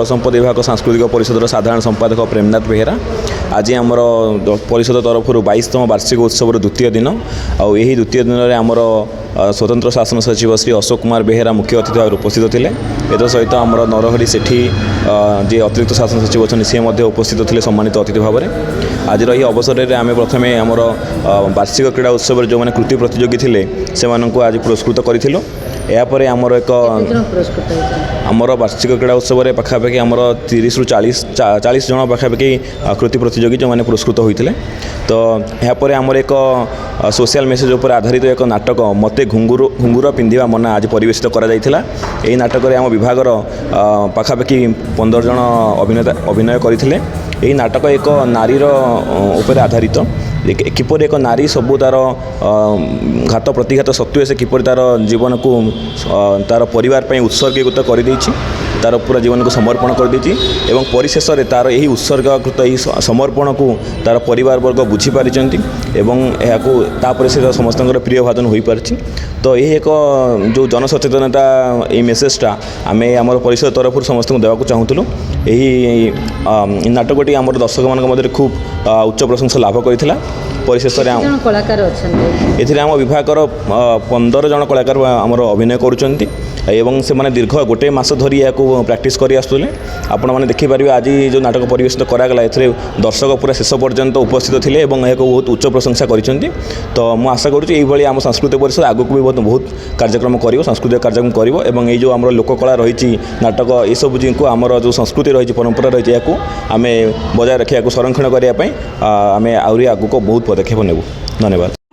संपत्ति विभाग सांस्कृतिक परिषद साधारण संपादक प्रेमनाथ बेहेरा आज आमर परिषद तरफ 22तम वार्षिक उत्सव द्वितीय दिन आई द्वितीय दिन में आमर स्वतंत्र शासन सचिव श्री अशोक कुमार बेहेरा मुख्य अतिथि भाव उपस्थित थे। ए सहित आमर नरहरी सेठी जी अतिरिक्त शासन सचिव अच्छे सी उपस्थित थे सम्मानित अतिथि भाव में। आज यही अवसर में आम प्रथम आमर वार्षिक क्रीड़ा उत्सव जो मैंने कृति प्रतियोगी थे से आज पुरस्कृत करूँ। यापर आमर एक आमर वार्षिक क्रीड़ा उत्सव में पाखापाखि आमर 30 ରୁ 40 जन पाखापाखि कृति प्रतियोगी जो मैंने पुरस्कृत होते। तो यापर आमर एक सोशल मेसेज उपर आधारित एक नाटक मते घुंगुर पिंधिबा मना आज परिवेशित करा जायथिला। एही नाटक रे आम विभागर पाखापाखि 15 जन अभिनय करथिले। एही नाटक एक नारीर उपर आधारित किपर एक नारी सबू तार घात प्रतिघात सत्वे से किपर तार जीवन को तार परिवार पर उत्सर्गीकृत कर तार पूरा जीवन को समर्पण कर एवं परिशेष में तार यही उत्सर्गकृत यही समर्पण को तार परिवार वर्ग बुझीपारी से समस्त प्रिय भाजन हो पार्टी। तो यही एक जो जनसचेतनता ये मेसेजटा आम आम परिषद तरफ समस्त को देवाक चाहूँ। यही नाटकटी आम दर्शक मान खूब उच्च प्रशंसा लाभ करथिला। परिशेष कलाकार एथिरे आम विभागर 15 जन कलाकार आमर अभिनय करुचंती एवं से माने दीर्घ गोटे मास धरी या प्रैक्टिस करी आसुले। आपण माने देखि पारिबे आज जो नाटक परिवेशित करागला एथिरे दर्शक पूरा शेष पर्यंत उपस्थित थिले एवं यह बहुत उच्च प्रशंसा करिसंती। तो मु आशा करूँ यही भाई आम सांस्कृतिक परिषद आगक भी बहुत कार्यक्रम करिवो सांस्कृतिक कार्यक्रम करिवो एवं ये जो आमर लोककला रही नाटक ये सब को आमर जो संस्कृति रही परंपरा रही या आम बजाय रखा संरक्षण करने आम आहरी आगक बहुत पदक्षेप नेबू। धन्यवाद।